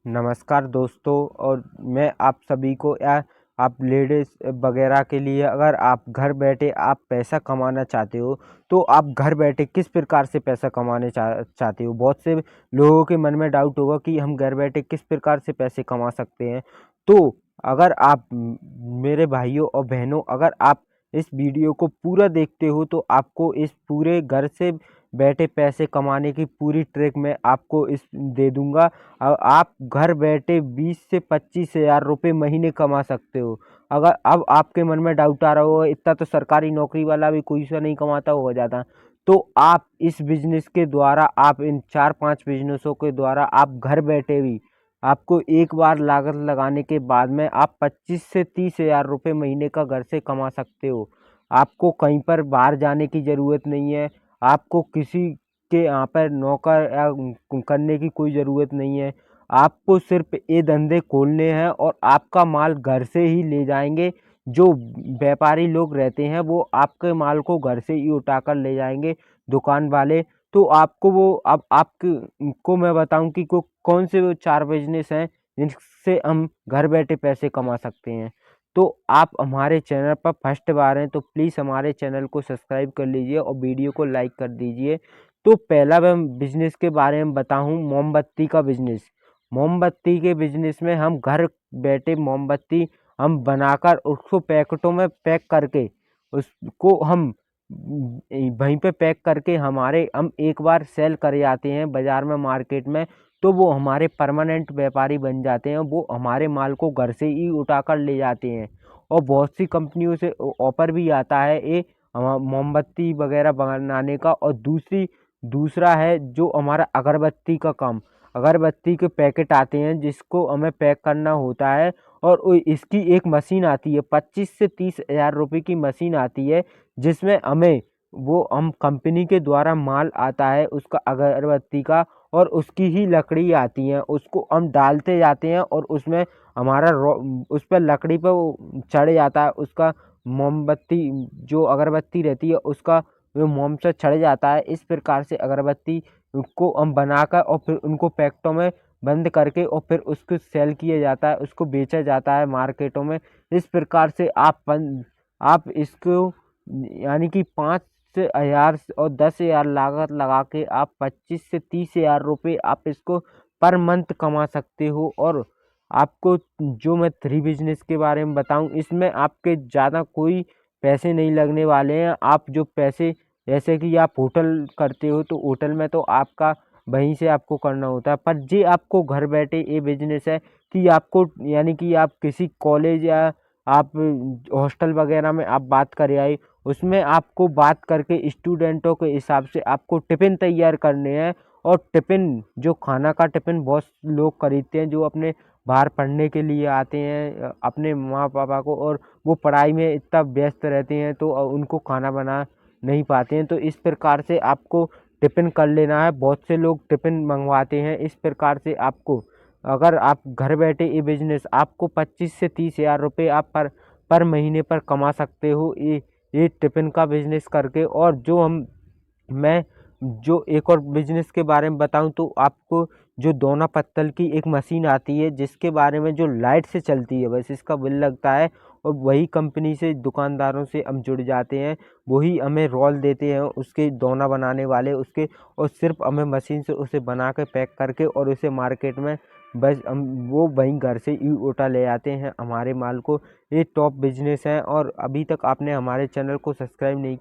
नमस्कार दोस्तों। और मैं आप सभी को या आप लेडीज़ वगैरह के लिए, अगर आप घर बैठे आप पैसा कमाना चाहते हो तो आप घर बैठे किस प्रकार से पैसा कमाने चाहते हो। बहुत से लोगों के मन में डाउट होगा कि हम घर बैठे किस प्रकार से पैसे कमा सकते हैं। तो अगर आप मेरे भाइयों और बहनों, अगर आप इस वीडियो को पूरा देखते हो तो आपको इस पूरे घर से बैठे पैसे कमाने की पूरी ट्रिक मैं आपको इस दे दूंगा। आप घर बैठे 20 से 25 हज़ार रुपये महीने कमा सकते हो। अगर अब आपके मन में डाउट आ रहा होगा इतना तो सरकारी नौकरी वाला भी कोई सा नहीं कमाता होगा ज़्यादा, तो आप इस बिजनेस के द्वारा, आप इन 4-5 बिजनेसों के द्वारा आप घर बैठे भी, आपको एक बार लागत लगाने के बाद में आप 25 से 30 हज़ार रुपये महीने का घर से कमा सकते हो। आपको कहीं पर बाहर जाने की ज़रूरत नहीं है। आपको किसी के यहाँ पर नौकर या करने की कोई ज़रूरत नहीं है। आपको सिर्फ ये धंधे खोलने हैं और आपका माल घर से ही ले जाएंगे। जो व्यापारी लोग रहते हैं वो आपके माल को घर से ही उठाकर ले जाएंगे, दुकान वाले। तो आपको वो, अब आपको मैं बताऊं कि कौन से वो 4 बिजनेस हैं जिनसे हम घर बैठे पैसे कमा सकते हैं। तो आप हमारे चैनल पर फर्स्ट बार हैं तो प्लीज़ हमारे चैनल को सब्सक्राइब कर लीजिए और वीडियो को लाइक कर दीजिए। तो पहला मैं बिजनेस के बारे में बताऊं, मोमबत्ती का बिजनेस। मोमबत्ती के बिजनेस में हम घर बैठे मोमबत्ती हम बनाकर उसको पैकेटों में पैक करके उसको हम वहीं पे पैक करके हम एक बार सेल कर जाते हैं बाज़ार में, मार्केट में। तो वो हमारे परमानेंट व्यापारी बन जाते हैं। वो हमारे माल को घर से ही उठाकर ले जाते हैं। और बहुत सी कंपनियों से ऑफर भी आता है ये मोमबत्ती वगैरह बनाने का। और दूसरा है जो हमारा अगरबत्ती का काम। अगरबत्ती के पैकेट आते हैं जिसको हमें पैक करना होता है। और इसकी एक मशीन आती है, 25 से 30 हज़ार रुपये की मशीन आती है, जिसमें हम कंपनी के द्वारा माल आता है उसका, अगरबत्ती का, और उसकी ही लकड़ी आती है। उसको हम डालते जाते हैं और उसमें हमारा उस पर लकड़ी पर वो चढ़ जाता है। उसका मोमबत्ती, जो अगरबत्ती रहती है उसका वो मोम से चढ़ जाता है। इस प्रकार से अगरबत्ती को हम बनाकर और फिर उनको पैकेटों में बंद करके और फिर उसको सेल किया जाता है, उसको बेचा जाता है मार्केटों में। इस प्रकार से आप इसको, यानी कि 5 हज़ार और 10 हज़ार लागत लगा के आप 25 से 30 हज़ार रुपये आप इसको पर मंथ कमा सकते हो। और आपको जो मैं 3 बिजनेस के बारे में बताऊं, इसमें आपके ज़्यादा कोई पैसे नहीं लगने वाले हैं। आप जो पैसे, जैसे कि आप होटल करते हो तो होटल में तो आपका वहीं से आपको करना होता है, पर जे आपको घर बैठे ये बिजनेस है कि आपको, यानी कि आप किसी कॉलेज या आप हॉस्टल वगैरह में आप बात करे आए, उसमें आपको बात करके स्टूडेंटों के हिसाब से आपको टिफ़िन तैयार करने हैं। और टिफ़िन, जो खाना का टिफ़िन बहुत लोग खरीदते हैं जो अपने बाहर पढ़ने के लिए आते हैं अपने माँ पापा को, और वो पढ़ाई में इतना व्यस्त रहते हैं तो उनको खाना बना नहीं पाते हैं। तो इस प्रकार से आपको टिफ़िन कर लेना है। बहुत से लोग टिफ़िन मंगवाते हैं। इस प्रकार से आपको, अगर आप घर बैठे ये बिजनेस, आपको 25 से 30 हज़ार रुपये आप पर महीने पर कमा सकते हो ये टिफ़िन का बिजनेस करके। और मैं जो एक और बिजनेस के बारे में बताऊं तो आपको, जो दोना पत्तल की एक मशीन आती है जिसके बारे में, जो लाइट से चलती है, बस इसका बिल लगता है और वही कंपनी से, दुकानदारों से हम जुड़ जाते हैं। वही हमें रोल देते हैं उसके, दोना बनाने वाले उसके, और सिर्फ हमें मशीन से उसे बना के पैक करके और उसे मार्केट में बस हम वो वहीं घर से ही उठा ले आते हैं हमारे माल को। ये टॉप बिजनेस है। और अभी तक आपने हमारे चैनल को सब्सक्राइब नहीं